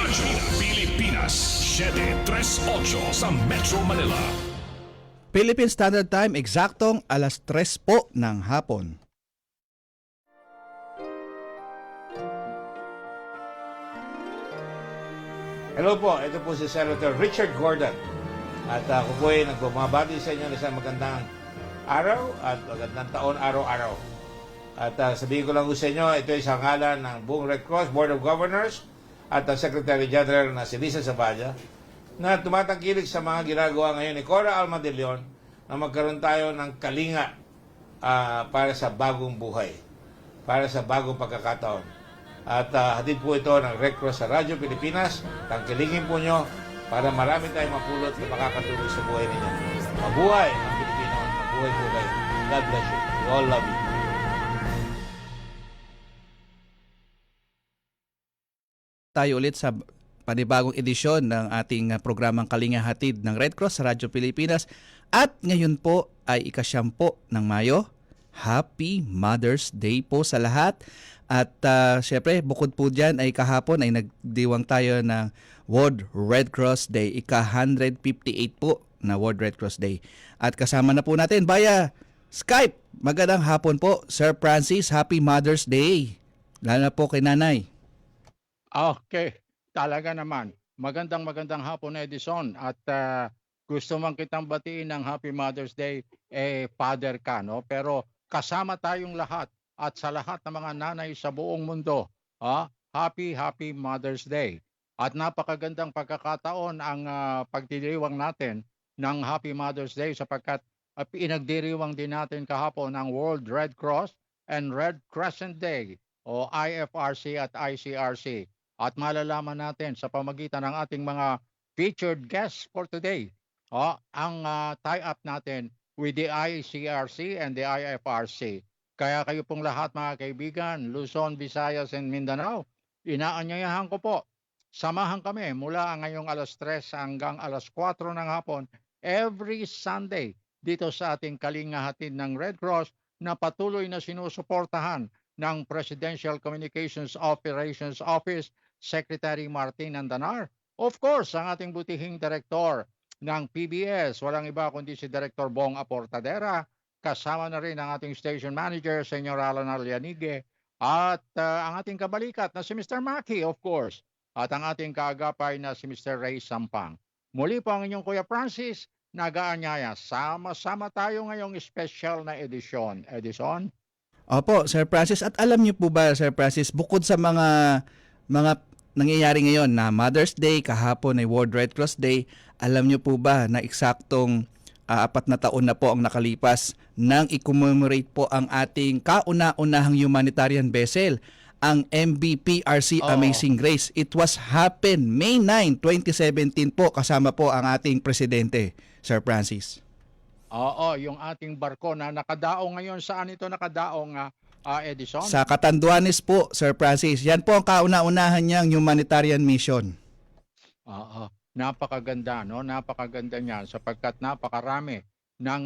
Radyo Pilipinas 738 sa Metro Manila. Philippine Standard Time, eksaktong alas 3 po ng hapon. Hello po, ito po si Senator Richard Gordon. At ako po ay nagbabati sa inyo ng isang magandang araw at magandang taon araw-araw. At sabihin ko lang po sa inyo, ito ay sa ngalan ng buong Red Cross, Board of Governors at ang Secretary General na si Lisa Zavalla na tumatangkilik sa mga ginagawa ngayon ni Cora, Alma na magkaroon tayo ng kalinga para sa bagong buhay, para sa bagong pagkakataon. At hatid po ito ng Red Cross sa Radyo Pilipinas. Tangkilingin po nyo para marami tayong mapulot na makakatulong sa buhay ninyo. Mabuhay ang Pilipino. Mabuhay po kayo. God bless you. We all love you. Tayo ulit sa panibagong edisyon ng ating programang Kalinga Hatid ng Red Cross sa Radyo Pilipinas. At ngayon po ay ika-9 ng Mayo. Happy Mother's Day po sa lahat. At syempre, bukod po dyan ay kahapon ay nagdiwang tayo ng World Red Cross Day. Ika-158 po na World Red Cross Day. At kasama na po natin via Skype. Magandang hapon po, Sir Francis. Happy Mother's Day. Lalo na po kay Nanay. Okay, talaga naman. Magandang hapon, Edison. At gusto man kitang batiin ng Happy Mother's Day, father ka, no? Pero kasama tayong lahat at sa lahat ng mga nanay sa buong mundo, Happy Mother's Day. At napakagandang pagkakataon ang pagdiriwang natin ng Happy Mother's Day sapagkat pinagdiriwang din natin kahapon ang World Red Cross and Red Crescent Day o IFRC at ICRC. At malalaman natin sa pamagitan ng ating mga featured guests for today, ang tie-up natin with the ICRC and the IFRC. Kaya kayo pong lahat mga kaibigan, Luzon, Visayas, and Mindanao, inaanyayahan ko po, samahan kami mula ngayong alas 3 hanggang alas 4 ng hapon, every Sunday, dito sa ating Kalinga Hatid ng Red Cross na patuloy na sinusuportahan ng Presidential Communications Operations Office, Secretary Martin Andanar. Of course, ang ating butihing direktor ng PBS, walang iba kundi si Director Bong Aportadera, kasama na rin ang ating station manager, Senyor Alan Alianigue, at ang ating kabalikat na si Mr. Maki, of course, at ang ating kaagapay na si Mr. Ray Sampang. Muli po ang inyong Kuya Francis, nag-aanyaya. Sama-sama tayo ngayong special na edisyon. Edison? Opo, Sir Francis. At alam niyo po ba, Sir Francis, bukod sa mga nangyayari ngayon na Mother's Day, kahapon ay World Red Cross Day, alam niyo po ba na eksaktong 4 na taon na po ang nakalipas nang i-commemorate po ang ating kauna-unahang humanitarian vessel, ang MV-PRC Amazing Grace. It was happened May 9, 2017 po, kasama po ang ating presidente, Sir Francis. Oo, yung ating barko na nakadaong ngayon. Saan ito nakadaong, Edison? Sa Catanduanes po, Sir Francis. Yan po ang kauna-unahan niyang humanitarian mission. Oo, napakaganda, no? Napakaganda niyan sapagkat napakarami ng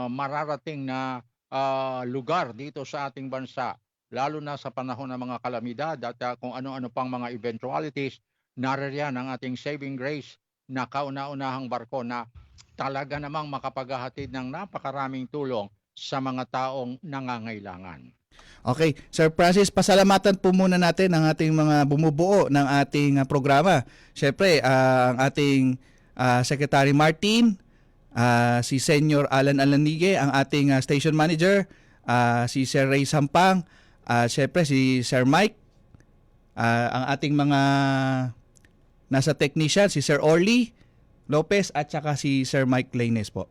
mararating na lugar dito sa ating bansa, lalo na sa panahon ng mga kalamidad at kung ano-ano pang mga eventualities. Naririyan ang ating saving grace na kauna-unahang barko na talaga namang makapaghahatid ng napakaraming tulong sa mga taong nangangailangan. Okay, Sir Francis, pasalamatan po muna natin ang ating mga bumubuo ng ating programa. Siyempre, ang ating Secretary Martin, si Senyor Alan Alanigue, ang ating station manager, si Sir Ray Sampang, siyempre si Sir Mike, ang ating mga nasa technician, si Sir Orly Lopez at saka si Sir Mike Laines po.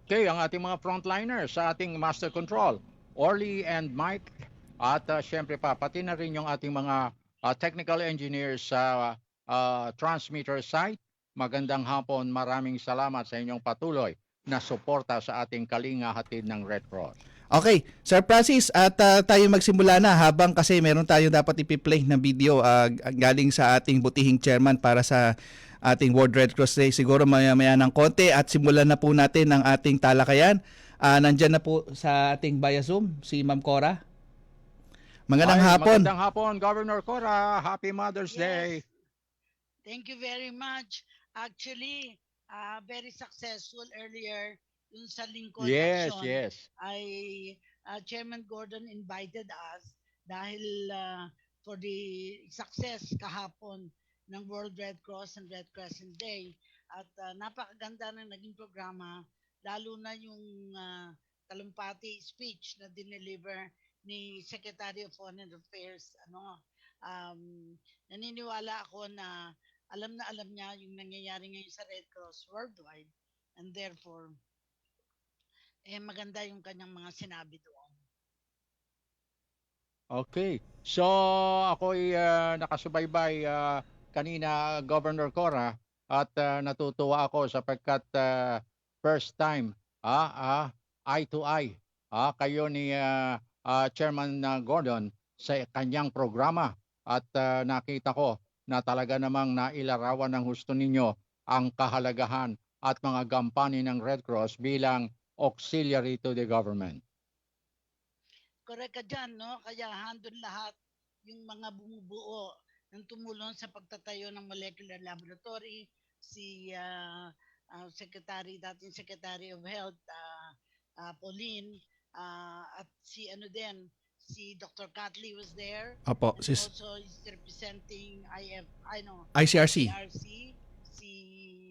Okay, ang ating mga frontliners sa ating master control, Orly and Mike, at syempre pa, pati na rin yung ating mga technical engineers sa transmitter site. Magandang hapon, maraming salamat sa inyong patuloy na suporta sa ating Kalinga Hatid ng Red Cross. Okay, Sir Francis, at tayo magsimula na habang kasi meron tayo dapat ipi-play na video galing sa ating butihing chairman para sa ating World Red Cross Day. Siguro maya-maya ng konti at simulan na po natin ang ating talakayan. Nandyan na po sa ating via Zoom si Ma'am Cora. Magandang hapon. Magandang hapon, Governor Cora. Happy Mother's Day. Thank you very much. Actually, very successful earlier yung sa Lincoln Yes, Action yes. ay Chairman Gordon invited us dahil for the success kahapon ng World Red Cross and Red Crescent Day. At napakaganda ng naging programa, lalo na yung talumpati speech na dineliver ni Secretary of Foreign Affairs. Um, naniniwala ako na alam niya yung nangyayari ngayon sa Red Cross worldwide, and therefore maganda yung kanyang mga sinabi doon. Okay. So ako'y nakasubaybay kanina, Governor Cora, at natutuwa ako sapagkat first time eye to eye kayo ni Chairman Gordon sa kanyang programa, at nakita ko na talaga namang nailarawan ng husto ninyo ang kahalagahan at mga gampanin ng Red Cross bilang auxiliary to the government. Correct ka dyan, no? Kaya handon lahat yung mga bumubuo ng tumulong sa pagtatayo ng molecular laboratory, si dating Secretary of Health, Pauline, at si si Dr. Catley was there, Opo, and sis also is representing ICRC. ICRC, si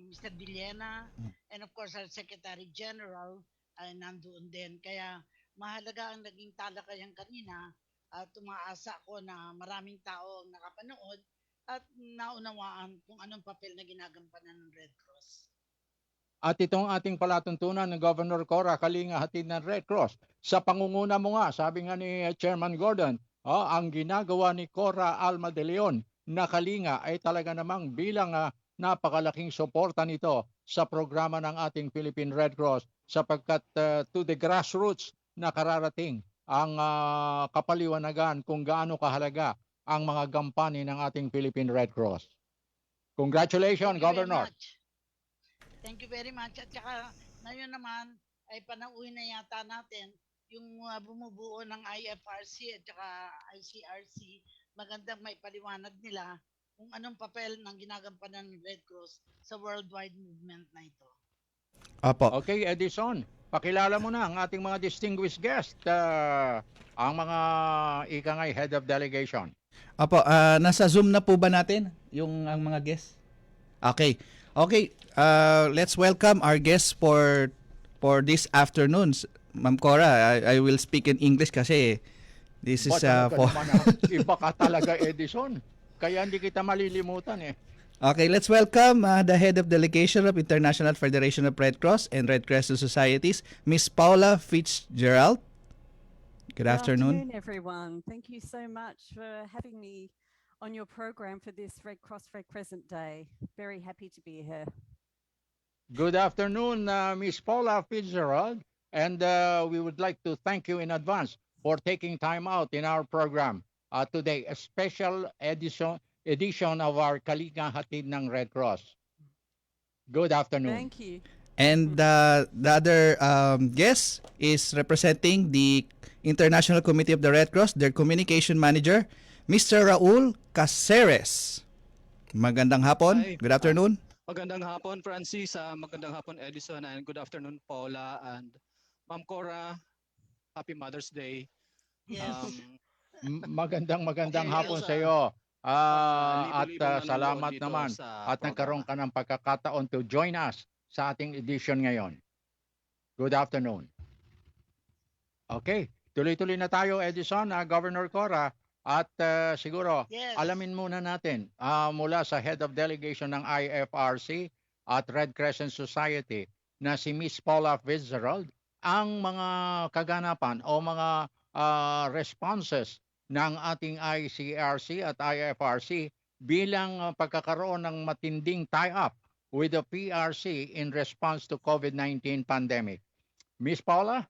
Mr. Villena, and of course our Secretary General ay nandoon din. Kaya mahalaga ang naging talakayan kanina at tumaasa ko na maraming tao ang nakapanood at naunawaan kung anong papel na ginagampanan ng Red Cross. At itong ating palatuntunan ng Governor Cora, kalinga hatid ng Red Cross. Sa pangunguna mo nga, sabi nga ni Chairman Gordon, ang ginagawa ni Cora Alma de Leon na kalinga ay talaga namang bilang napakalaking suporta nito sa programa ng ating Philippine Red Cross, sapagkat to the grassroots na kararating ang kapaliwanagan kung gaano kahalaga ang mga gampanin ng ating Philippine Red Cross. Congratulations, Governor. Thank you very much. At saka ngayon naman ay panauhin na yata natin yung bumubuo ng IFRC at saka ICRC. Magandang may paliwanag nila kung anong papel ng ginagampanan ng Red Cross sa worldwide movement na ito. Opo. Okay, Edison, pakilala mo na ang ating mga distinguished guest, ang mga ikangay head of delegation. Opo, nasa Zoom na po ba natin yung ang mga guests? Okay. Okay, let's welcome our guests for this afternoon. Ma'am Cora, I will speak in English kasi this is for Iba ka talaga, Edison. Kaya hindi kita malilimutan eh. Okay, let's welcome the head of delegation of International Federation of Red Cross and Red Crescent Societies, Miss Paula Fitzgerald. Good afternoon, everyone. Thank you so much for having me on your program for this Red Cross Red Crescent Day. Very happy to be here. Good afternoon, Miss Paula Fitzgerald, and we would like to thank you in advance for taking time out in our program today, a special edition of our Kalinga Hatid ng Red Cross. Good afternoon. Thank you. and the other guest is representing the International Committee of the Red Cross, their communication manager, Mr. Raul Caceres. Magandang hapon. Hi. Good afternoon. Magandang hapon, Francis. Magandang hapon, Edison. And good afternoon, Paula. And Ma'am Cora, happy Mother's Day. Yes. Magandang Okay, hapon Elsa. sa iyo. At Libo-libong salamat nanonood dito naman sa at nagkaroon programa. ka ng pagkakataon to join us sa ating edition ngayon. Good afternoon. Okay, tuloy-tuloy na tayo, Edison, Governor Cora. At siguro, Yes. alamin muna natin mula sa Head of Delegation ng IFRC at Red Crescent Society na si Miss Paula Fitzgerald ang mga kaganapan o mga responses ng ating ICRC at IFRC bilang pagkakaroon ng matinding tie-up with the PRC in response to COVID-19 pandemic. Miss Paula?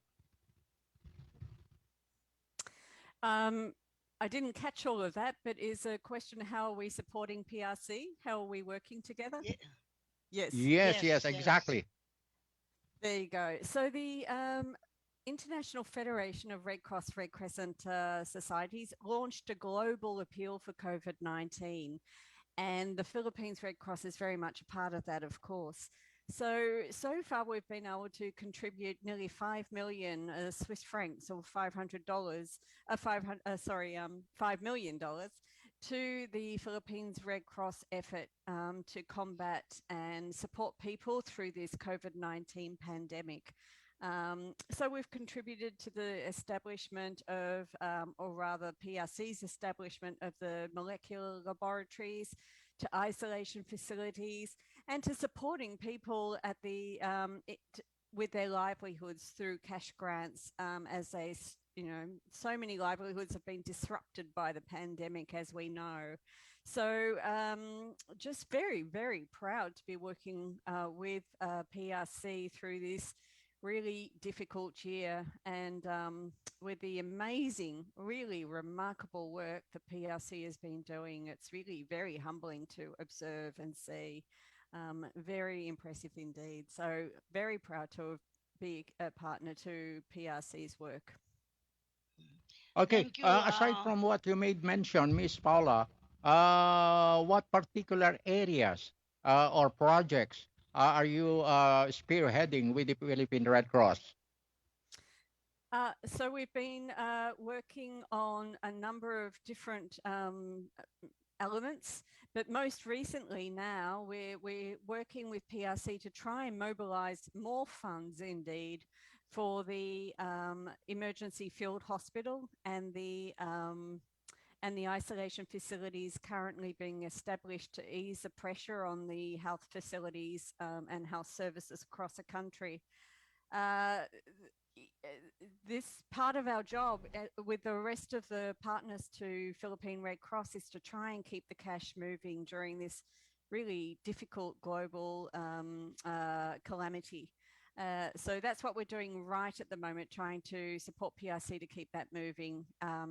I didn't catch all of that, but is a question, how are we supporting PRC? How are we working together? Yeah. Yes. Yes, exactly. There you go. So the International Federation of Red Cross Red Crescent Societies launched a global appeal for COVID-19. And the Philippines Red Cross is very much a part of that, of course. So far we've been able to contribute nearly 5 million Swiss francs, or $500, $5 million to the Philippines Red Cross effort to combat and support people through this COVID-19 pandemic. So we've contributed to the establishment of, or rather PRC's establishment of the molecular laboratories, to isolation facilities, and to supporting people at the with their livelihoods through cash grants, as they, so many livelihoods have been disrupted by the pandemic, as we know. So just very, very proud to be working with PRC through this really difficult year, and with the amazing, really remarkable work that PRC has been doing. It's really very humbling to observe and see. Very impressive indeed. So very proud to be a partner to PRC's work. Okay, Thank you. aside from what you made mention, Miss Paula, what particular areas or projects are you spearheading with the Philippine Red Cross? So we've been working on a number of different elements, but most recently now we're working with PRC to try and mobilize more funds, indeed, for the emergency field hospital and the isolation facilities currently being established to ease the pressure on the health facilities and health services across the country. This part of our job with the rest of the partners to Philippine Red Cross is to try and keep the cash moving during this really difficult global calamity. So that's what we're doing right at the moment, trying to support PRC to keep that moving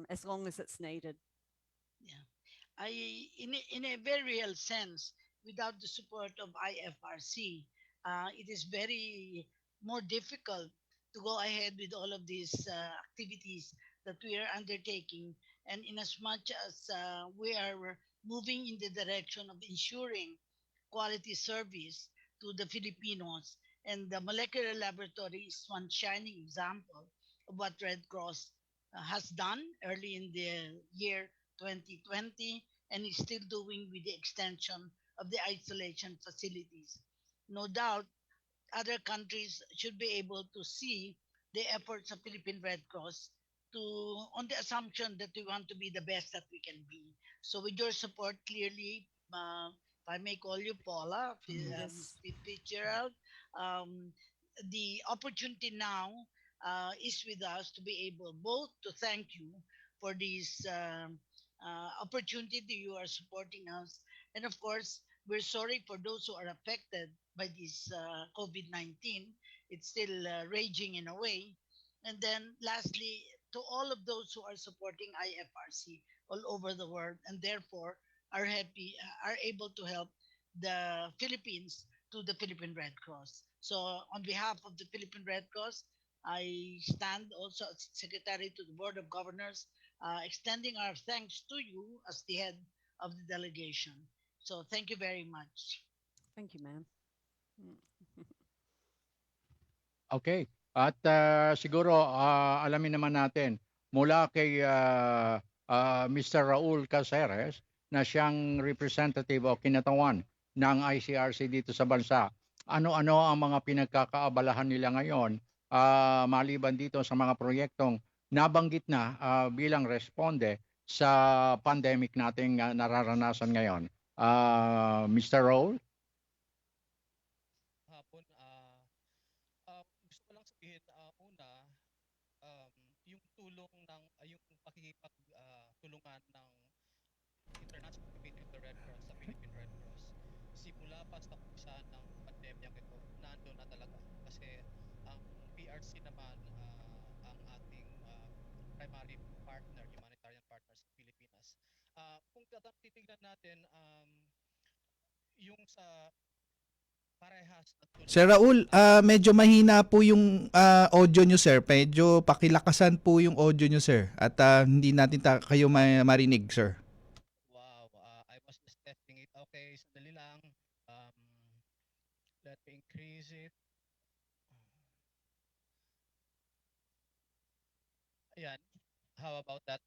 as long as it's needed. Yeah, in a very real sense, without the support of IFRC, it is very more difficult to go ahead with all of these activities that we are undertaking. And in as much as we are moving in the direction of ensuring quality service to the Filipinos, and the molecular laboratory is one shining example of what Red Cross has done early in the year 2020, and is still doing with the extension of the isolation facilities. No doubt other countries should be able to see the efforts of Philippine Red Cross, to on the assumption that we want to be the best that we can be. So with your support, clearly, if I may call you Paula, Yes. Fitzgerald, um, the opportunity now is with us to be able both to thank you for this opportunity that you are supporting us, and of course, we're sorry for those who are affected by this COVID-19. It's still raging in a way. And then lastly, to all of those who are supporting IFRC all over the world, and therefore are happy, are able to help the Philippines to the Philippine Red Cross. So on behalf of the Philippine Red Cross, I stand also as Secretary to the Board of Governors, extending our thanks to you as the head of the delegation. So thank you very much. Thank you, ma'am. Okay. At siguro alamin naman natin mula kay Mr. Raul Caceres na siyang representative o kinatawan ng ICRC dito sa bansa. Ano-ano ang mga pinagkakaabalahan nila ngayon maliban dito sa mga proyektong nabanggit na bilang responde sa pandemic nating nararanasan ngayon. Mr. Raul? Hapon, gusto ko lang sabihin, una, yung tulong ng, yung pakikipagtulungan ng International Committee of the Red Cross sa Philippine Red Cross, simula pa sa umpisa ng pandemyang ito, nandun na talaga. Kasi ang PRC naman, ang ating primary partner, humanitarian partner sa Pilipinas. Kung titignan natin, yung sa parehas na tulong. Sir Raul, medyo mahina po yung audio nyo, sir. Medyo pakilakasan po yung audio nyo, sir. At hindi natin kayo marinig, sir. Wow, I was just testing it. Okay, sandali lang. Um, let me increase it. Ayan. How about that?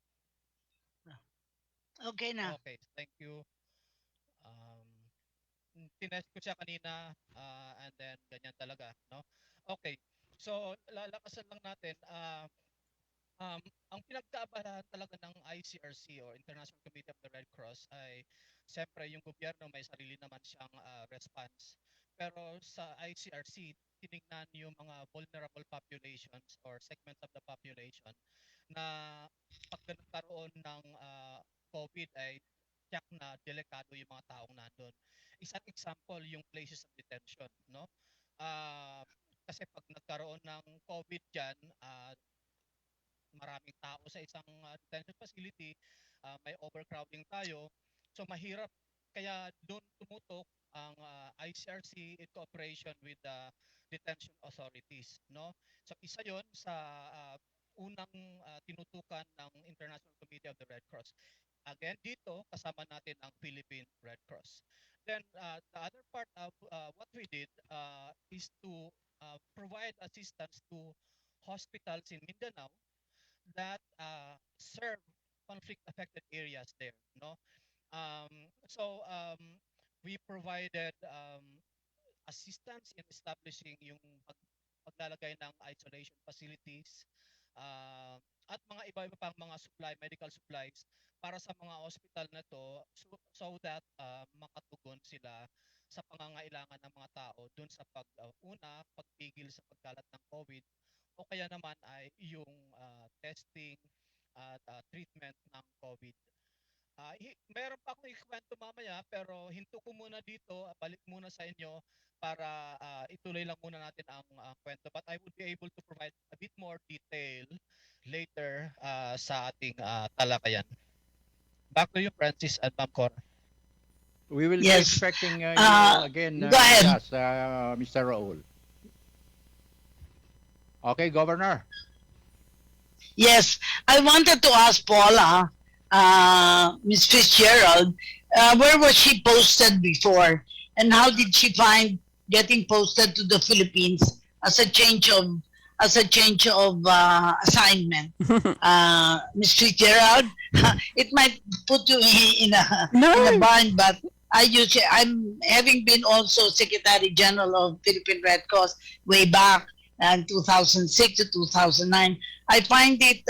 Okay na. Okay, thank you. Tinest ko siya kanina and then ganyan talaga, no? Okay. So lalakasan lang natin um ang pinagkaabalan talaga ng ICRC or International Committee of the Red Cross ay siyempre yung gobyerno may sarili naman siyang response. Pero sa ICRC tinignan yung mga vulnerable populations or segments of the population na pag nagkaroon ng COVID ay tiyak na delikado yung mga taong nandun. Isang example yung places of detention, no? Ah, kasi pag nagkaroon ng COVID diyan, maraming tao sa isang detention facility, may overcrowding tayo. So mahirap kaya doon tumutok ang ICRC in cooperation with the detention authorities, no? So isa 'yon sa unang tinutukan ng International Committee of the Red Cross. Again, dito kasama natin ang Philippine Red Cross. Then the other part of what we did is to provide assistance to hospitals in Mindanao that serve conflict-affected areas there, no? So we provided assistance in establishing yung paglalagay ng isolation facilities at mga iba-iba pang mga medical supplies para sa mga hospital na to so that makatugon sila sa pangangailangan ng mga tao dun sa pagpigil sa pagkalat ng COVID o kaya naman ay yung testing at treatment ng COVID. Meron pa akong ikwento mamaya pero hinto ko muna dito, balik muna sa inyo para ituloy lang muna natin ang kwento. But I would be able to provide a bit more detail later sa ating talakayan. Back to you, Francis and Ma'am Cora. We will be Yes. expecting you again, Go ahead. yes, Mr. Raul. Okay, Governor. Yes, I wanted to ask Paula, Miss Fitzgerald, where was she posted before, and how did she find getting posted to the Philippines as a change of assignment? Miss Fitzgerald, it might put you in a bind, but I'm having been also Secretary General of Philippine Red Cross way back in 2006 to 2009. I find it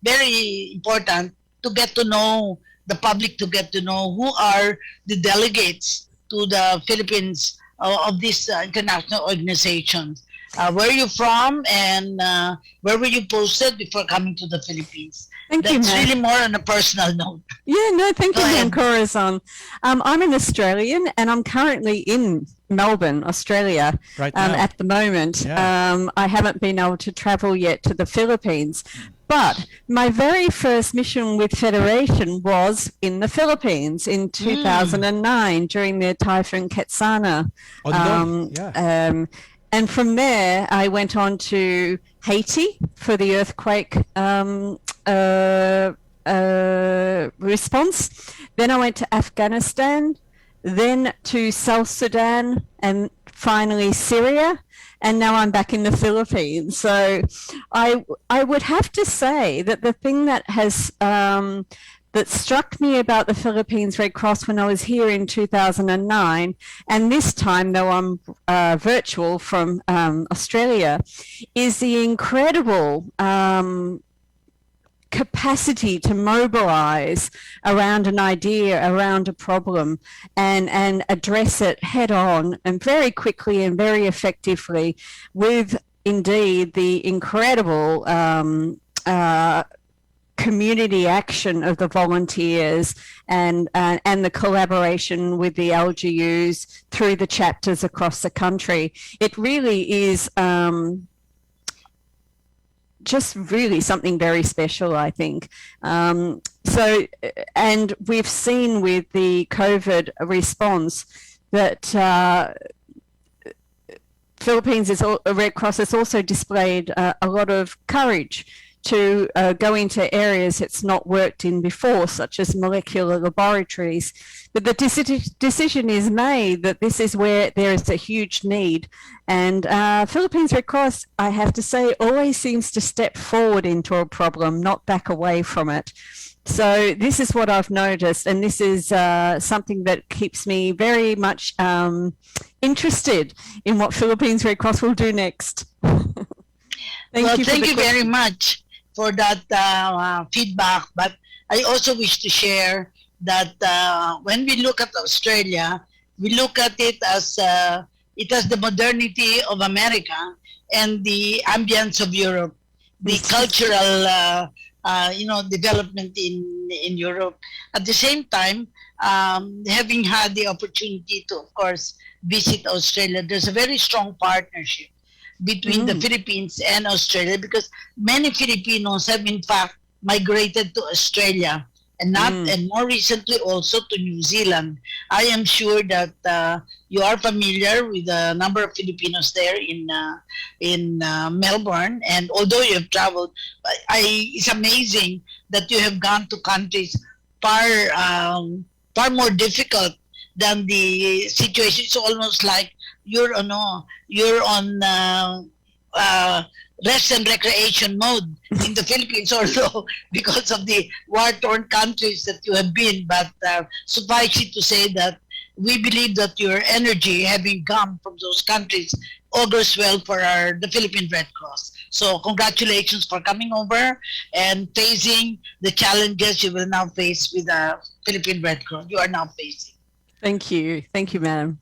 very important to get to know the public, to get to know who are the delegates to the Philippines of these international organizations. Where are you from, and where were you posted before coming to the Philippines? Thank you, That's Matt. really more on a personal note. Yeah, no, thank Go you, ahead. Ma'am Corazon. I'm an Australian and I'm currently in Melbourne, Australia, Right now. at the moment. Yeah. I haven't been able to travel yet to the Philippines, but my very first mission with Federation was in the Philippines in 2009 during the Typhoon Katsana. And from there, I went on to Haiti for the earthquake response. Then I went to Afghanistan, then to South Sudan, and finally Syria. And now I'm back in the Philippines. So I would have to say that the thing that has that struck me about the Philippines Red Cross when I was here in 2009, and this time, though I'm virtual from Australia, is the incredible capacity to mobilize around an idea, around a problem, and address it head on and very quickly and very effectively with indeed the incredible community action of the volunteers and the collaboration with the LGUs through the chapters across the country. It really is just really something very special, I think. So, and we've seen with the COVID response that Philippines Red Cross has also displayed a lot of courage to go into areas it's not worked in before, such as molecular laboratories. But the decision is made that this is where there is a huge need. And Philippines Red Cross, I have to say, always seems to step forward into a problem, not back away from it. So this is what I've noticed, and this is something that keeps me very much interested in what Philippines Red Cross will do next. Thank you very much for that feedback. But I also wish to share that when we look at Australia, we look at it as it has the modernity of America and the ambience of Europe, the cultural development in Europe. At the same time, having had the opportunity to, of course, visit Australia, there's a very strong partnership between the Philippines and Australia, because many Filipinos have in fact migrated to Australia and more recently also to New Zealand. I am sure that you are familiar with the number of Filipinos there in Melbourne, and although you have traveled, it's amazing that you have gone to countries far more difficult than the situation. It's almost like you're on rest and recreation mode in the Philippines, although because of the war-torn countries that you have been. But suffice it to say that we believe that your energy, having come from those countries, augurs well for the Philippine Red Cross. So congratulations for coming over and facing the challenges you will now face with the Philippine Red Cross. You are now facing. Thank you, madam.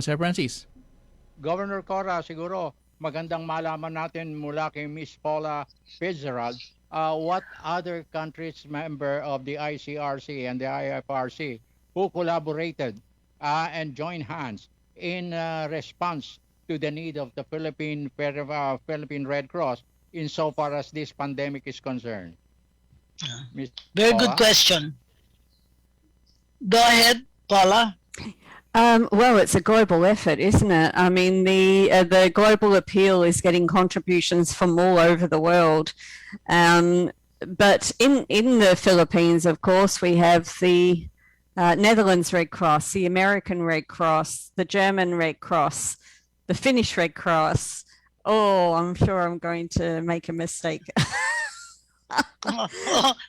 Sir Francis. Governor Cora, siguro magandang malaman natin mula kay Miss Paula Fitzgerald, what other countries member of the ICRC and the IFRC who collaborated and joined hands in response to the need of the Philippine Red Cross insofar as this pandemic is concerned? Ms. Very Paula? good question. Go ahead, Paula. Well, it's a global effort, isn't it? I mean, the global appeal is getting contributions from all over the world. But in the Philippines, of course, we have the Netherlands Red Cross, the American Red Cross, the German Red Cross, the Finnish Red Cross. Oh, I'm sure I'm going to make a mistake.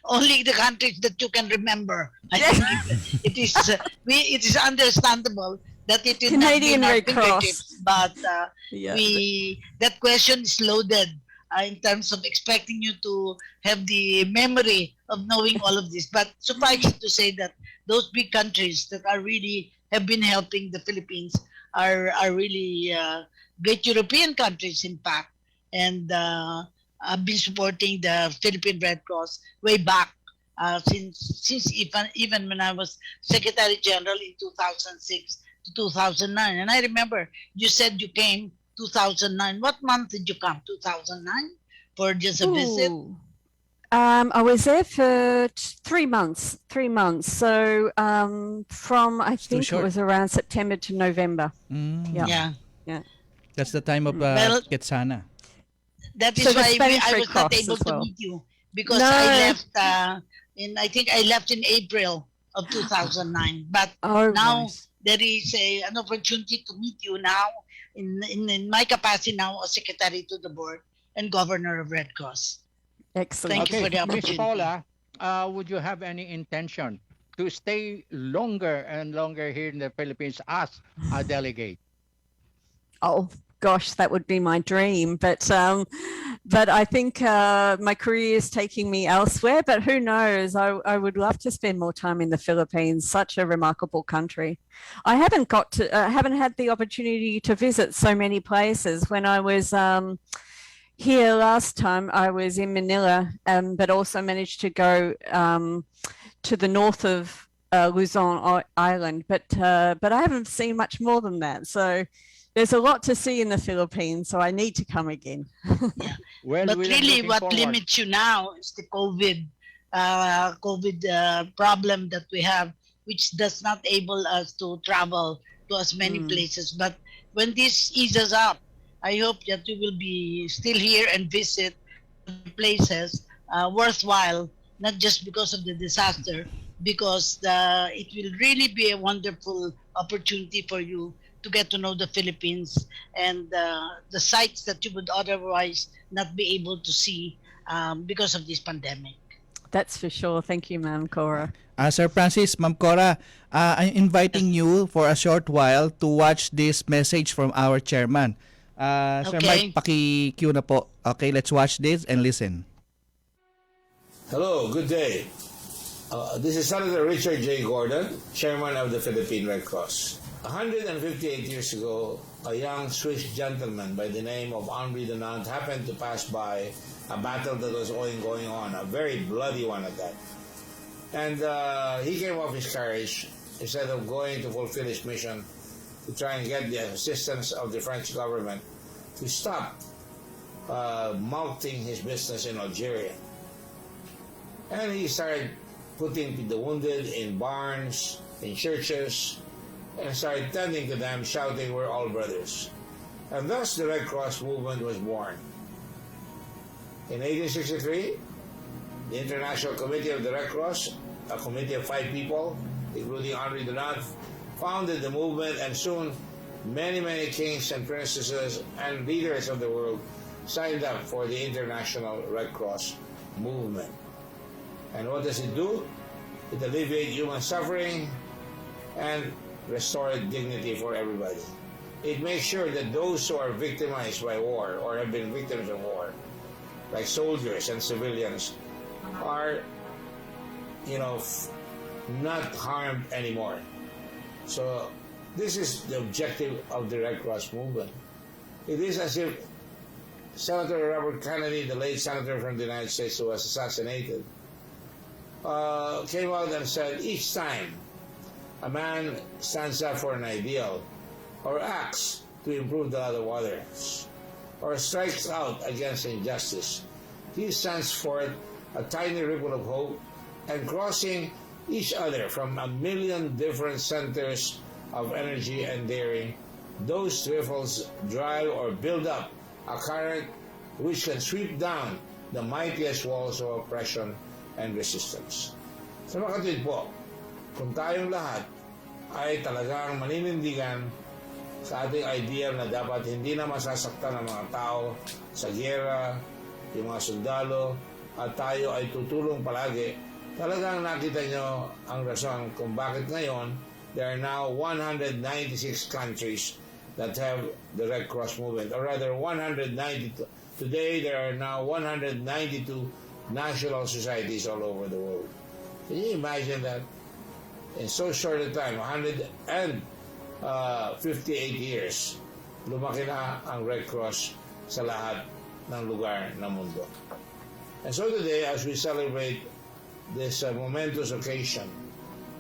Only the countries that you can remember. I think it is understandable that it is Canadian not Red Cross, but yeah. That question is loaded in terms of expecting you to have the memory of knowing all of this. But suffice it to say that those big countries that are really have been helping the Philippines are really great European countries, in fact, and I've been supporting the Philippine Red Cross way back since even when I was Secretary General in 2006 to 2009. And I remember you said you came 2009. What month did you come? 2009 for just a visit? I was there for 3 months. 3 months. So from I think it was around September to November. Yeah. That's the time of Ketsana. That is why I was not able to meet you, because I left I think I left in April of 2009. But now there is an opportunity to meet you now in my capacity now as Secretary to the Board and Governor of Red Cross. Excellent. Thank you for the opportunity. Ms. Paula, would you have any intention to stay longer and longer here in the Philippines as a delegate? Oh gosh, that would be my dream. But I think my career is taking me elsewhere. But who knows? I would love to spend more time in the Philippines. Such a remarkable country. I haven't had the opportunity to visit so many places. When I was here last time, I was in Manila, but also managed to go to the north of Luzon Island. But I haven't seen much more than that. So there's a lot to see in the Philippines, so I need to come again. Yeah. Well, but really what limits you now is the COVID problem that we have, which does not enable us to travel to as many places. But when this eases up, I hope that you will be still here and visit places worthwhile, not just because of the disaster, because it will really be a wonderful opportunity for you to get to know the Philippines and the sites that you would otherwise not be able to see because of this pandemic. That's for sure. Thank you, Ma'am Cora. Sir Francis, Ma'am Cora, I'm inviting you for a short while to watch this message from our chairman. Sir Okay. Mike, paki-cue na po. Okay, let's watch this and listen. Hello, good day. This is Senator Richard J. Gordon, Chairman of the Philippine Red Cross. 158 years ago, a young Swiss gentleman by the name of Henri Dunant happened to pass by a battle that was going on, a very bloody one at that. And he came off his carriage instead of going to fulfill his mission to try and get the assistance of the French government to stop mulcting his business in Algeria. And he started putting the wounded in barns, in churches, and started tending to them, shouting, "We're all brothers." And thus the Red Cross movement was born. In 1863, the International Committee of the Red Cross, a committee of 5 people, including Henri Dunant, founded the movement, and soon many kings and princesses and leaders of the world signed up for the International Red Cross movement. And what does it do? It alleviates human suffering and restores dignity for everybody. It makes sure that those who are victimized by war or have been victims of war, like soldiers and civilians, are, not harmed anymore. So this is the objective of the Red Cross movement. It is as if Senator Robert Kennedy, the late senator from the United States who was assassinated, came out and said, each time a man stands up for an ideal or acts to improve the lot of others or strikes out against injustice, he sends forth a tiny ripple of hope, and crossing each other from a million different centers of energy and daring, those ripples drive or build up a current which can sweep down the mightiest walls of oppression and resistance. Sa mga kapatid po, kung tayong lahat ay talagang maninindigan sa ating idea na dapat hindi na masasaktan ng mga tao sa giyera, yung mga sundalo, at tayo ay tutulong palagi, talagang nakita nyo ang rason kung bakit ngayon there are now 196 countries that have the Red Cross movement, or rather 192. Today there are now 192 national societies all over the world. Can you imagine that? In so short a time, 158 years, lumaki na ang Red Cross sa lahat ng lugar ng mundo. And so today, as we celebrate this momentous occasion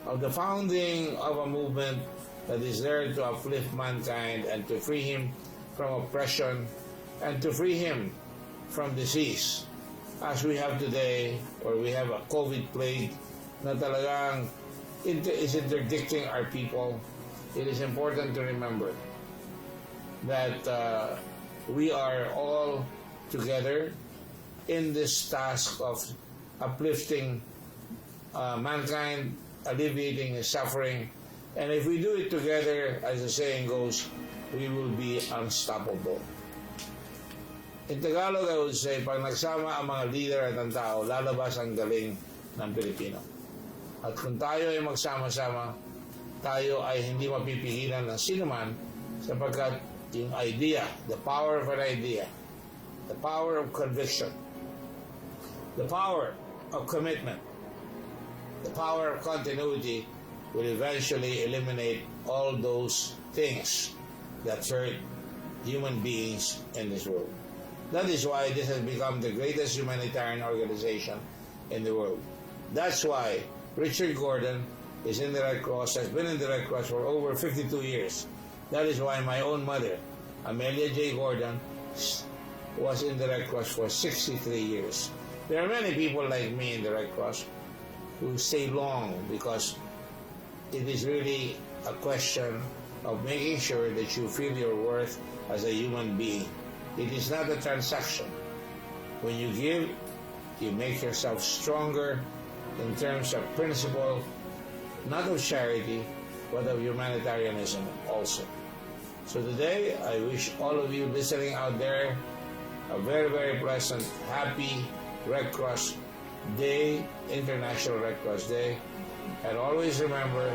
of the founding of a movement that is there to uplift mankind and to free him from oppression and to free him from disease, as we have today, or we have a COVID plague na talagang is interdicting our people, it is important to remember that we are all together in this task of uplifting mankind, alleviating his suffering, and if we do it together, as the saying goes, we will be unstoppable. In Tagalog, I would say, pag nagsama ang mga leader at ang tao, lalabas ang galing ng Pilipino. At kung tayo ay magsama-sama, tayo ay hindi mapipigilan ng sinuman sapagkat yung idea, the power of an idea, the power of conviction, the power of commitment, the power of continuity will eventually eliminate all those things that hurt human beings in this world. That is why this has become the greatest humanitarian organization in the world. That's why Richard Gordon is in the Red Cross, has been in the Red Cross for over 52 years. That is why my own mother, Amelia J. Gordon, was in the Red Cross for 63 years. There are many people like me in the Red Cross who stay long because it is really a question of making sure that you feel your worth as a human being. It is not a transaction. When you give, you make yourself stronger in terms of principle, not of charity, but of humanitarianism also. So today, I wish all of you listening out there a very, very pleasant, happy Red Cross Day, International Red Cross Day. And always remember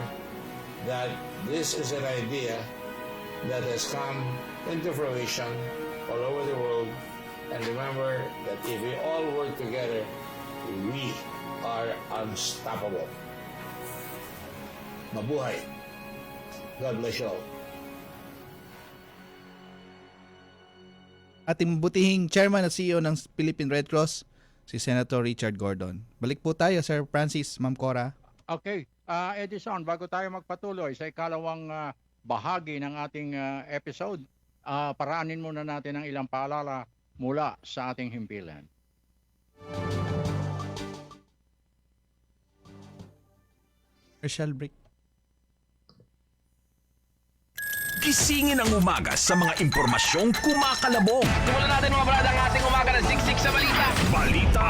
that this is an idea that has come into fruition all over the world. And remember that if we all work together, we are unstoppable. Mabuhay. God bless you all. Ating butihing chairman at CEO ng Philippine Red Cross, si Senator Richard Gordon. Balik po tayo, Sir Francis, Ma'am Cora. Okay, Edison, bago tayo magpatuloy sa ikalawang bahagi ng ating episode, paraanin muna natin ang ilang paalala mula sa ating himpilan. Commercial break. Gisingin ang umaga sa mga impormasyong kumakalabong. Simulan natin mga brada ang ating umaga na siksik sa balita. Balita.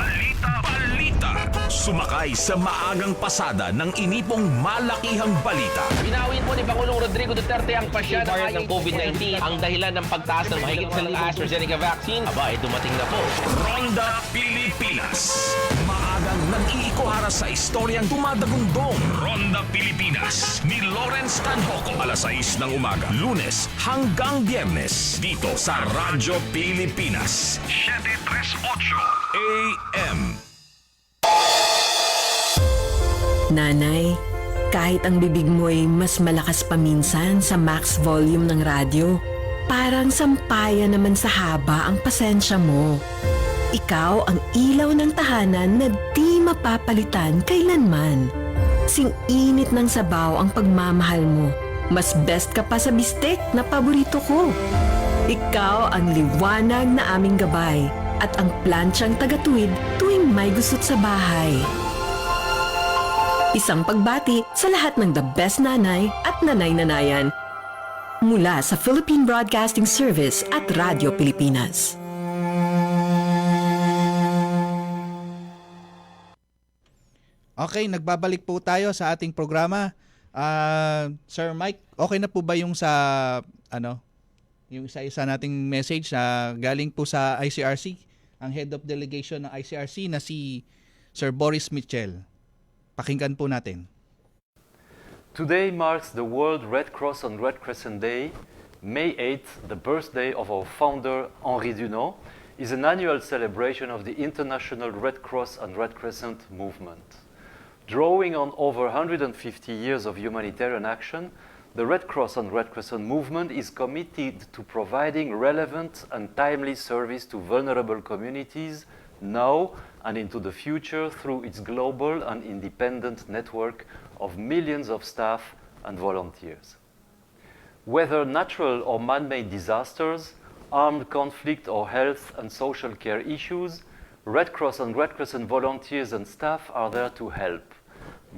Sumakay sa maagang pasada ng inipong malakihang balita. Binawin po ni Pangulong Rodrigo Duterte ang pasya ng COVID-19. Ang dahilan ng pagtaas ng mahigit sa AstraZeneca vaccine, dumating na po. Ronda Pilipinas. Maagang nag-iikuhara sa istoryang tumadagundong. Ronda Pilipinas ni Lawrence Tanhoco. Alas 6 ng umaga, Lunes hanggang Biyernes. Dito sa Radyo Pilipinas. 738 AM. Nanay, kahit ang bibig mo'y mas malakas paminsan sa max volume ng radyo, parang sampaya naman sa haba ang pasensya mo. Ikaw ang ilaw ng tahanan na di mapapalitan kailanman. Sing-init ng sabaw ang pagmamahal mo. Mas best ka pa sa bistek na paborito ko. Ikaw ang liwanag na aming gabay at ang plantsyang tagatuwid tuwing may gusot sa bahay. Isang pagbati sa lahat ng the best nanay at nanay-nanayan mula sa Philippine Broadcasting Service at Radyo Pilipinas. Okay, nagbabalik po tayo sa ating programa. Sir Mike, okay na po ba yung sa yung isa-isa nating message na galing po sa ICRC, ang head of delegation ng ICRC na si Sir Boris Mitchell. Pakinggan po natin. Today marks the World Red Cross and Red Crescent Day. May 8th, the birthday of our founder, Henri Dunant, is an annual celebration of the International Red Cross and Red Crescent movement. Drawing on over 150 years of humanitarian action, the Red Cross and Red Crescent movement is committed to providing relevant and timely service to vulnerable communities now and into the future through its global and independent network of millions of staff and volunteers. Whether natural or man-made disasters, armed conflict or health and social care issues, Red Cross and Red Crescent volunteers and staff are there to help,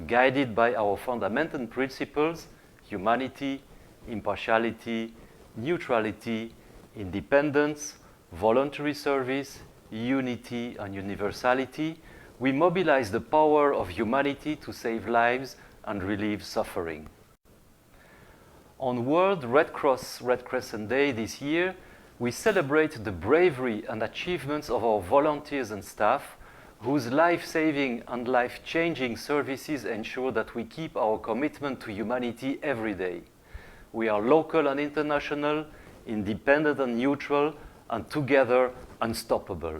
guided by our fundamental principles: humanity, impartiality, neutrality, independence, voluntary service, unity and universality. We mobilize the power of humanity to save lives and relieve suffering. On World Red Cross Red Crescent Day this year, we celebrate the bravery and achievements of our volunteers and staff, whose life-saving and life-changing services ensure that we keep our commitment to humanity every day. We are local and international, independent and neutral, and together unstoppable.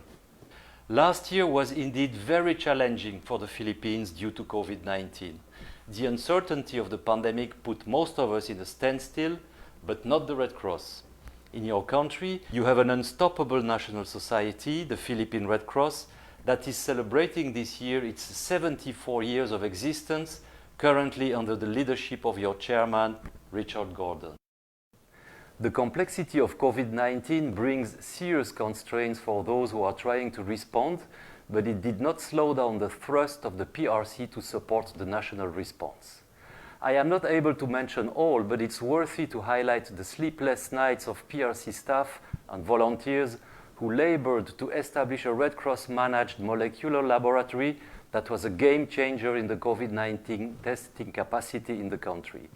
Last year was indeed very challenging for the Philippines due to COVID-19. The uncertainty of the pandemic put most of us in a standstill, but not the Red Cross. In your country, you have an unstoppable national society, the Philippine Red Cross, that is celebrating this year its 74 years of existence, currently under the leadership of your chairman, Richard Gordon. The complexity of COVID-19 brings serious constraints for those who are trying to respond, but it did not slow down the thrust of the PRC to support the national response. I am not able to mention all, but it's worthy to highlight the sleepless nights of PRC staff and volunteers who labored to establish a Red Cross-managed molecular laboratory that was a game changer in the COVID-19 testing capacity in the country.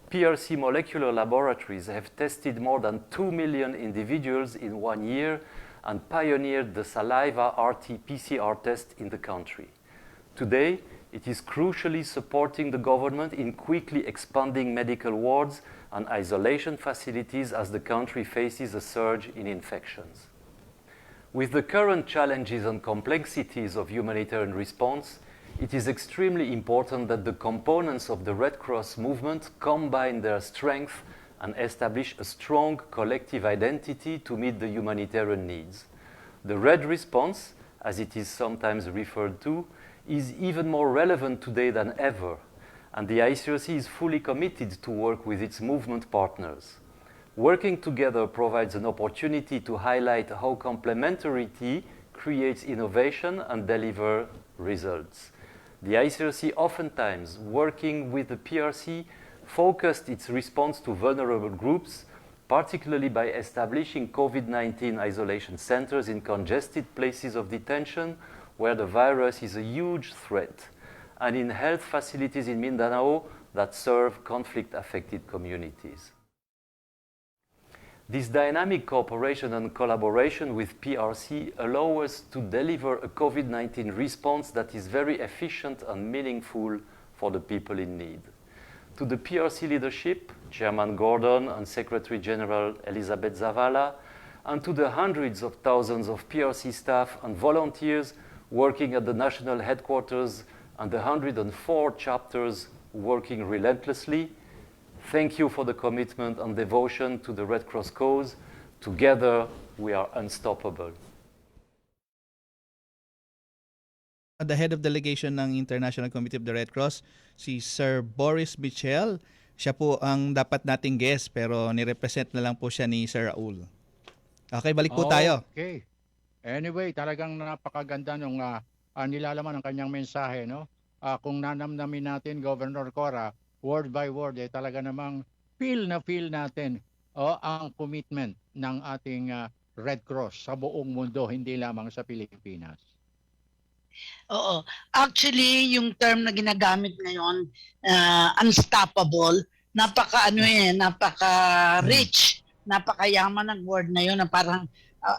PRC molecular laboratories have tested more than 2 million individuals in 1 year and pioneered the saliva RT-PCR test in the country. Today, it is crucially supporting the government in quickly expanding medical wards and isolation facilities as the country faces a surge in infections. With the current challenges and complexities of humanitarian response, it is extremely important that the components of the Red Cross movement combine their strength and establish a strong collective identity to meet the humanitarian needs. The Red Response, as it is sometimes referred to, is even more relevant today than ever, and the ICRC is fully committed to work with its movement partners. Working together provides an opportunity to highlight how complementarity creates innovation and deliver results. The ICRC oftentimes, working with the PRC, focused its response to vulnerable groups, particularly by establishing COVID-19 isolation centers in congested places of detention where the virus is a huge threat, and in health facilities in Mindanao that serve conflict-affected communities. This dynamic cooperation and collaboration with PRC allow us to deliver a COVID-19 response that is very efficient and meaningful for the people in need. To the PRC leadership, Chairman Gordon and Secretary General Elizabeth Zavala, and to the hundreds of thousands of PRC staff and volunteers working at the national headquarters and the 104 chapters working relentlessly, thank you for the commitment and devotion to the Red Cross cause. Together, we are unstoppable. The head of delegation ng International Committee of the Red Cross, si Sir Boris Michel. Siya po ang dapat nating guest pero nirepresent na lang po siya ni Sir Raul. Okay, balik po tayo. Okay. Anyway, talagang napakaganda nung nilalaman ng kanyang mensahe, no? Kung nanamnamin natin, Governor Cora, word by word, talaga namang feel natin ang commitment ng ating Red Cross sa buong mundo, hindi lamang sa Pilipinas. Oo. Actually, yung term na ginagamit ngayon, unstoppable, napaka-rich, napakayaman ng word na yun na parang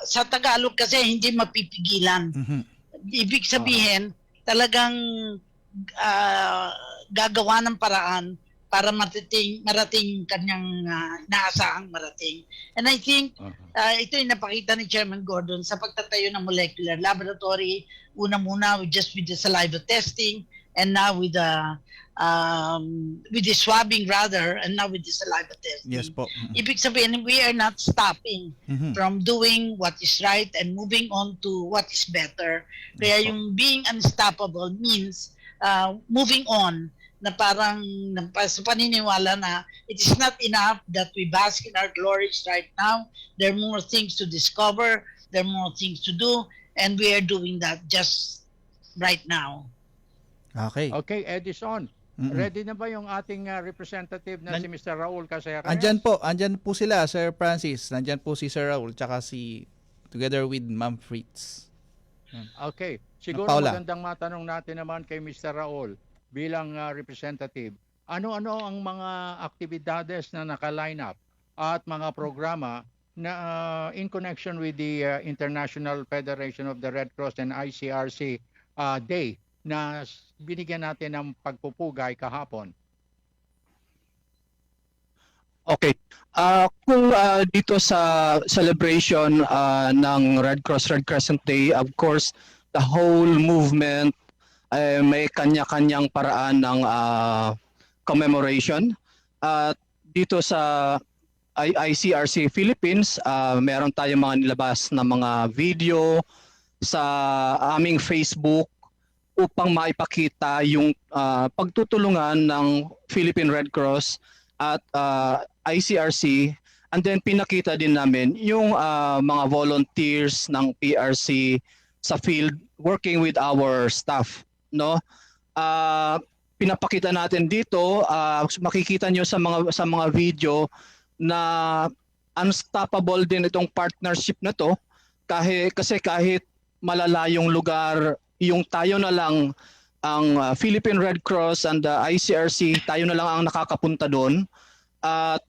sa Tagalog kasi hindi mapipigilan. Ibig sabihin, talagang gagawa ng paraan para marating kanyang inaasahang marating. And I think ito yung napakita ni Chairman Gordon sa pagtatayo ng molecular laboratory. Una-muna with the saliva testing, and now with the swabbing rather, and now with the saliva testing. Yes po. Ibig sabihin, we are not stopping from doing what is right and moving on to what is better. Kaya yung being unstoppable means moving on, na parang sa paniniwala na it is not enough that we bask in our glories right now. There are more things to discover, there are more things to do, and we are doing that just right now. Okay. Okay, Edison. Ready na ba yung ating representative na si Mr. Raul Caceres? Andyan po sila, Sir Francis. Nandyan po si Sir Raul, tsaka together with Ma'am Fritz. Okay. Siguro Paula. magandang matanong natin naman kay Mr. Raul bilang representative. Ano-ano ang mga aktibidades na naka-line up at mga programa na in connection with the International Federation of the Red Cross and ICRC Day na binigyan natin ng pagpupugay kahapon? Okay. Kung dito sa celebration ng Red Cross Red Crescent Day, of course, the whole movement may kanya-kanyang paraan ng commemoration. Dito sa ICRC Philippines, meron tayong mga nilabas na mga video sa aming Facebook upang maipakita yung pagtutulungan ng Philippine Red Cross at ICRC, and then pinakita din namin yung mga volunteers ng PRC sa field working with our staff, no? pinapakita natin dito, makikita nyo sa mga video na unstoppable din itong partnership na to, kasi kahit malalayong lugar, yung tayo na lang ang Philippine Red Cross and the ICRC, tayo na lang ang nakakapunta doon. At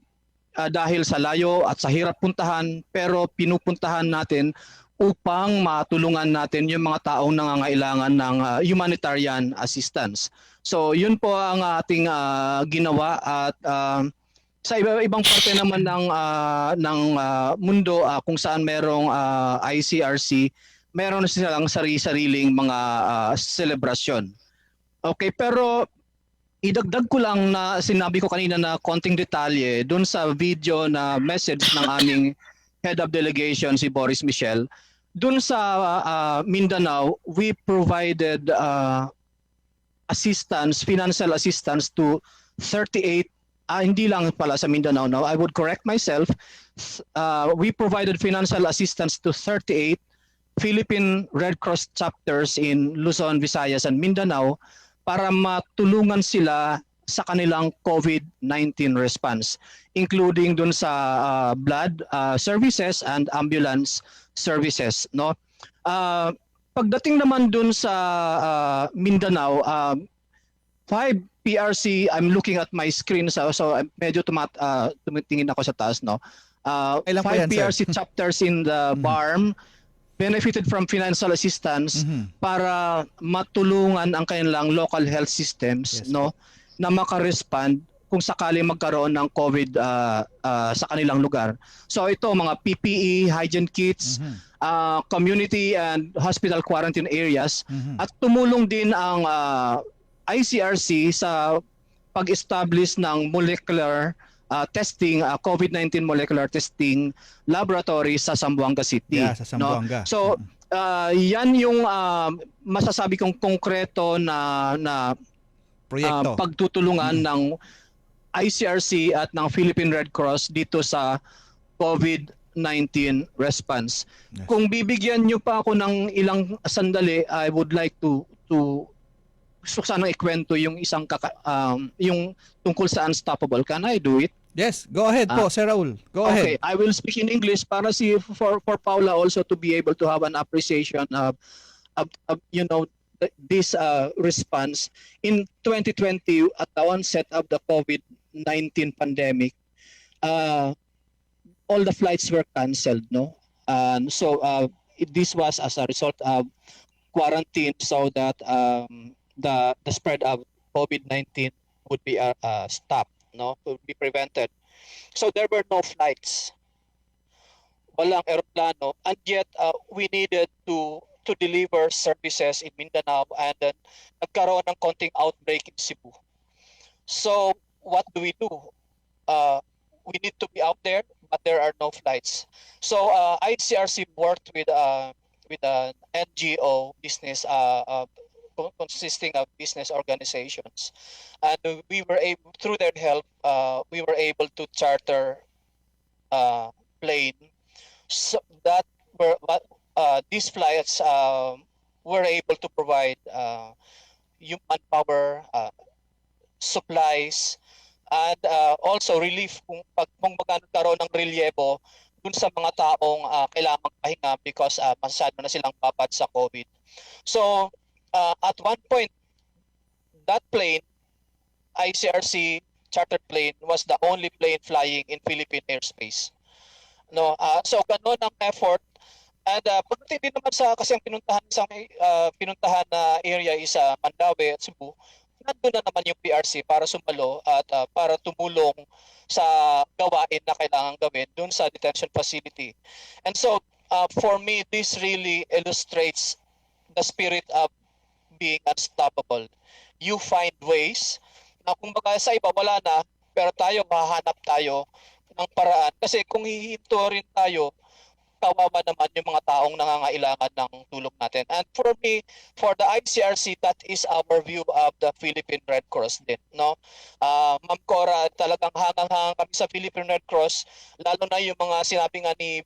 dahil sa layo at sa hirap puntahan, pero pinupuntahan natin upang matulungan natin yung mga taong nangangailangan ng humanitarian assistance. So yun po ang ating ginawa, at sa ibang parte naman ng mundo kung saan merong ICRC, meron silang sariling mga selebrasyon. Okay, pero idagdag ko lang na sinabi ko kanina na konting detalye doon sa video na message ng aming head of delegation, si Boris Michel. Doon sa Mindanao, we provided assistance, financial assistance to 38, hindi lang pala sa Mindanao, no? I would correct myself. We provided financial assistance to 38 Philippine Red Cross chapters in Luzon, Visayas, and Mindanao para matulungan sila sa kanilang COVID-19 response, including dun sa blood services and ambulance services, no? Pagdating naman dun sa Mindanao, 5 PRC, I'm looking at my screen, so medyo tumitingin ako sa taas, no? 5 PRC chapters in the BARM benefited from financial assistance para matulungan ang kanilang local health systems, no, na makarespond kung sakali magkaroon ng COVID sa kanilang lugar. So ito, mga PPE, hygiene kits, community and hospital quarantine areas, at tumulong din ang ICRC sa pag-establish ng molecular testing, COVID-19 molecular testing laboratory sa Zamboanga City. Yeah, sa Zamboanga. No? So, yan yung masasabi kong konkreto na proyekto, pagtutulungan ng ICRC at ng Philippine Red Cross dito sa COVID-19 response. Yes. Kung bibigyan nyo pa ako ng ilang sandali, I would like to gusto ko sanang ikwento yung isang yung tungkol sa unstoppable. Can I do it? Yes, go ahead po, Sir Raul. Go ahead. Okay, I will speak in English para for Paula also to be able to have an appreciation of this response. In 2020, at the onset of the COVID-19 pandemic, all the flights were canceled, no? And so this was as a result of quarantine, so that the spread of COVID-19 would be stopped, no, would be prevented. So there were no flights, walang eroplano, and yet we needed to deliver services in Mindanao, and then nagkaroon ng konting outbreak in Cebu. So what do? We need to be out there, but there are no flights. So ICRC worked with an NGO business consisting of business organizations, and we were able, through their help, we were able to charter plane, so that these flights were able to provide human power, supplies, and also relief kung magkaroon ng relyebo dun sa mga taong kailangang pahinga because masyado na silang babad sa COVID. So at one point, that plane, ICRC chartered plane, was the only plane flying in Philippine airspace. No, so ganoon ang effort. And pagdating din naman kasi ang pinuntahan na area is Mandaue at Cebu, nandun na naman yung PRC para sumalo at para tumulong sa gawain na kailangan gawin dun sa detention facility. And so for me, this really illustrates the spirit of being unstoppable. You find ways na kung baga sa iba wala na, pero tayo mahanap tayo ng paraan. Kasi kung hihinto rin tayo, kawawa naman yung mga taong nangangailangan ng tulong natin. And for me, for the ICRC, that is our view of the Philippine Red Cross din, no? Ma'am Cora, talagang hangang-hangang kami sa Philippine Red Cross, lalo na yung mga sinabi nga ni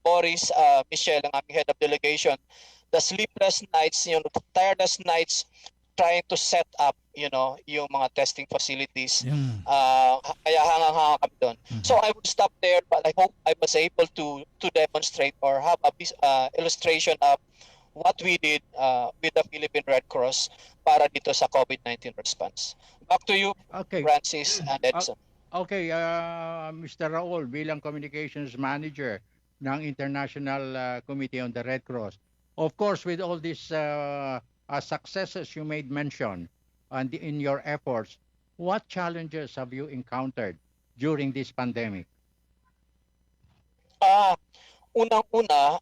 Boris Michel, ang aming head of delegation, the sleepless nights, the tireless nights trying to set up, yung mga testing facilities. Yung Kaya hangang-hanga kami doon. So I would stop there, but I hope I was able to demonstrate or have a illustration of what we did with the Philippine Red Cross para dito sa COVID-19 response. Back to you, Okay. Francis and Edson. Okay, Mr. Raul, bilang Communications Manager ng International Committee on the Red Cross, of course, with all these successes you made mention and in your efforts, what challenges have you encountered during this pandemic? Unang-una,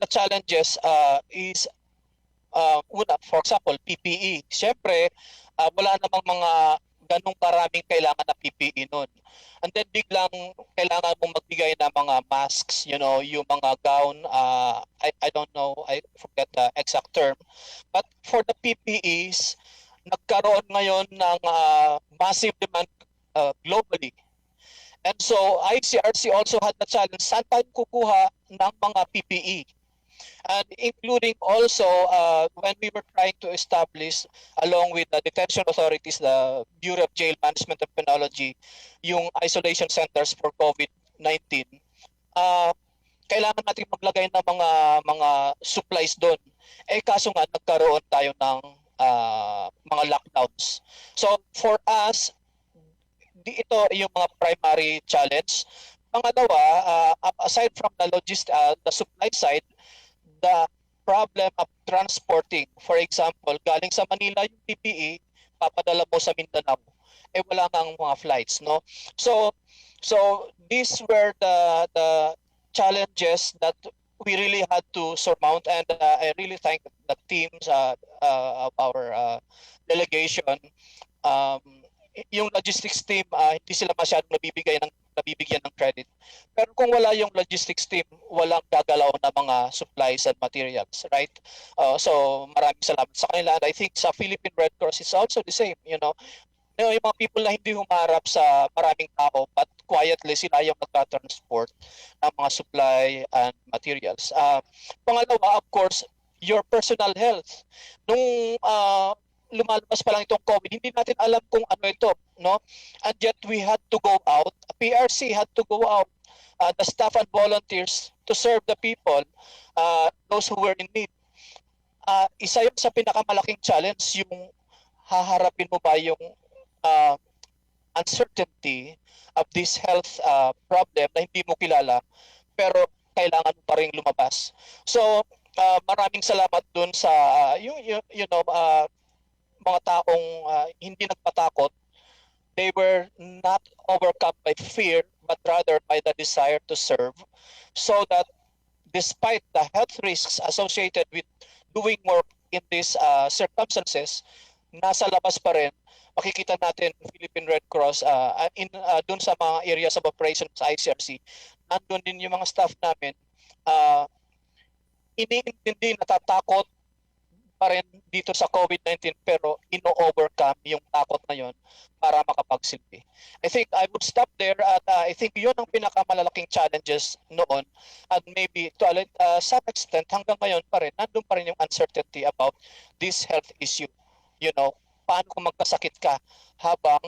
the challenges is una, for example, PPE. Siyempre, wala namang mga ganong karaming kailangan na PPE nun. And then biglang kailangan mong magbigay ng mga masks, yung mga gown, I don't know, I forget the exact term. But for the PPEs, nagkaroon ngayon ng massive demand globally. And so ICRC also had the challenge, saan tayo kukuha ng mga PPE? And including also when we were trying to establish, along with the detention authorities, the Bureau of Jail Management and Penology, yung isolation centers for COVID-19, kailangan natin maglagay ng mga supplies doon. Kaso nga nagkaroon tayo ng mga lockdowns. So for us, ito yung mga primary challenge. Pangalawa, aside from the the supply side, the problem of transporting. For example, galing sa Manila yung PPE, papadala mo sa Mindanao. Wala nang mga flights, no? So these were the challenges that we really had to surmount, and I really thank the teams of our delegation. Yung logistics team, hindi sila masyadong nabibigyan ng credit. Pero kung wala yung logistics team, walang gagalaw na mga supplies and materials, right? So maraming salamat sa kanila. And I think sa Philippine Red Cross is also the same, yung mga people na hindi humarap sa maraming tao, but quietly sila yung nagka-transport ng mga supply and materials. Pangalawa, of course, your personal health. Nung lumalabas pa lang itong COVID, hindi natin alam kung ano ito, no? And yet we had to go out. PRC had to go out, the staff and volunteers, to serve the people, those who were in need. Isa yun sa pinakamalaking challenge, yung haharapin mo ba yung uncertainty of this health problem na hindi mo kilala, pero kailangan mo pa rin lumabas. So maraming salamat dun sa mga taong hindi nagpatakot. They were not overcome by fear, but rather by the desire to serve, so that despite the health risks associated with doing work in these circumstances, nasa labas pa rin. Makikita natin Philippine Red Cross dun sa mga areas of operation sa ICRC. Nandun din yung mga staff namin, iniintindi, natatakot pa rin dito sa COVID-19, pero ino-overcome yung takot na yun para makapagsilbi. I think I would stop there, at I think yun ang pinakamalalaking challenges noon, and maybe to some extent hanggang ngayon pa rin, nandun pa rin yung uncertainty about this health issue. Paano kung magkasakit ka habang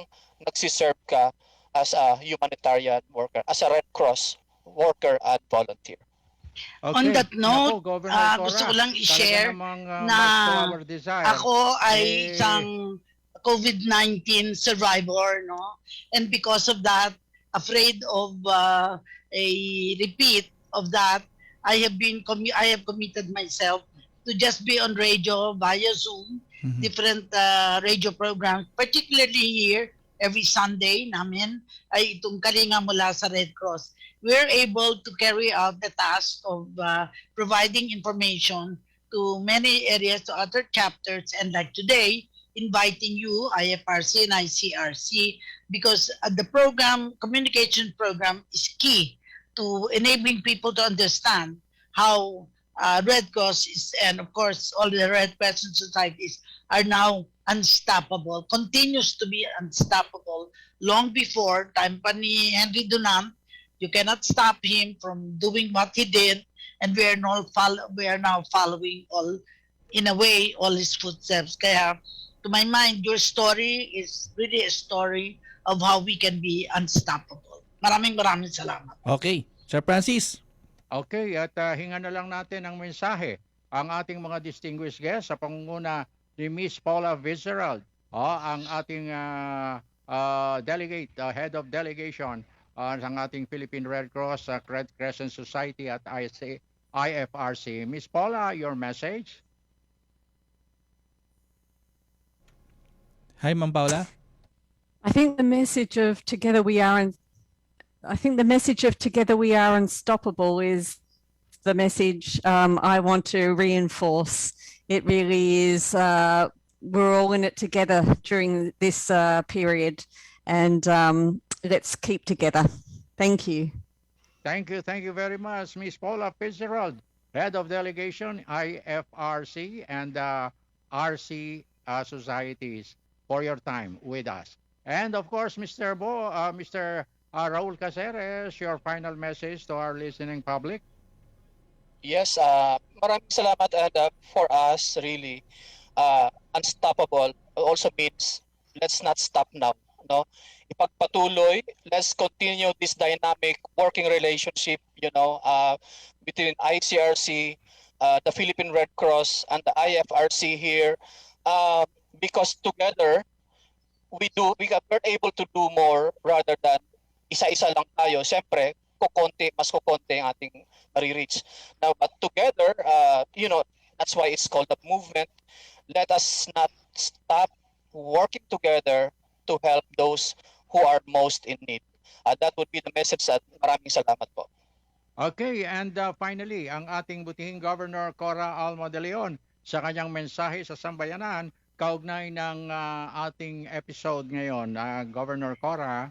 nagsiserve ka as a humanitarian worker, as a Red Cross worker and volunteer. Okay. On that note, Governor Cora, gusto ko lang i-share talaga namang, na much to our desire, ako ay isang COVID-19 survivor, no? And because of that, afraid of a repeat of that, I have committed myself to just be on radio via Zoom, different radio programs, particularly here every Sunday namin ay itong Kalinga mula sa Red Cross. We're able to carry out the task of providing information to many areas, to other chapters, and like today, inviting you, IFRC and ICRC, because the communication program is key to enabling people to understand how Red Cross is, and of course, all the Red Crescent societies are now unstoppable, continues to be unstoppable. Long before time pa ni Henry Dunant, you cannot stop him from doing what he did, and we are now following all, in a way, all his footsteps. Kaya to my mind, your story is really a story of how we can be unstoppable. Maraming salamat. Okay. Sir Francis. Okay, at hinga na lang natin ang mensahe ang ating mga distinguished guests sa pangunguna ni Miss Paula Fitzgerald, ang ating delegate, head of delegation ng ating Philippine Red Cross, Crescent Society at IFRC. Miss Paula, your message? Hi, Ma'am Paula. I think the message of together we are unstoppable is the message I want to reinforce. It really is, we're all in it together during this period, and let's keep together. Thank you. Thank you very much, Miss Paula Fitzgerald, Head of Delegation, IFRC and RC Societies, for your time with us. And of course, Mr. Raul Caceres, your final message to our listening public. Yes, maraming salamat, and for us really unstoppable also means let's not stop now, no? Ipagpatuloy, let's continue this dynamic working relationship, between ICRC, the Philippine Red Cross and the IFRC here, because together we're able to do more rather than isa-isa lang tayo. Siyempre, mas kukonti ang ating re-reach. Now, but together, that's why it's called a movement. Let us not stop working together to help those who are most in need. That would be the message, at maraming salamat po. Okay, and finally, ang ating butihing Governor Cora Alma de Leon sa kanyang mensahe sa sambayanan kaugnay ng ating episode ngayon. Governor Cora.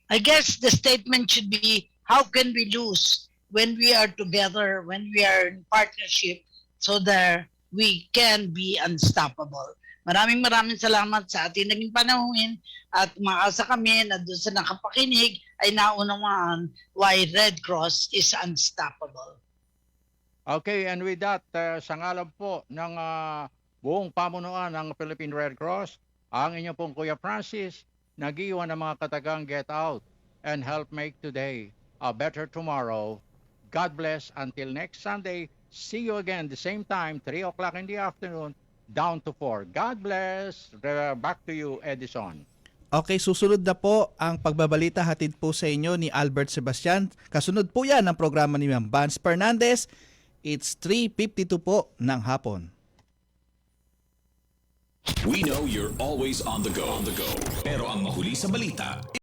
I guess the statement should be, how can we lose when we are together, when we are in partnership, so that we can be unstoppable. Maraming salamat sa ating naging panahon at umaasa kami na doon sa nakapakinig ay naunawaan why Red Cross is unstoppable. Okay, and with that, sa ngalan po ng buong pamunuan ng Philippine Red Cross, ang inyo pong Kuya Francis, nag-iwan ng mga katagang get out and help make today a better tomorrow. God bless until next Sunday. See you again the same time, 3 o'clock in the afternoon, down to 4. God bless. Back to you, Edison. Okay, susunod na po ang pagbabalita hatid po sa inyo ni Albert Sebastian. Kasunod po yan ang programa ni Ma'am Vance Fernandez. It's 3:52 po ng hapon. We know you're always on the go. Pero ang mahuli sa balita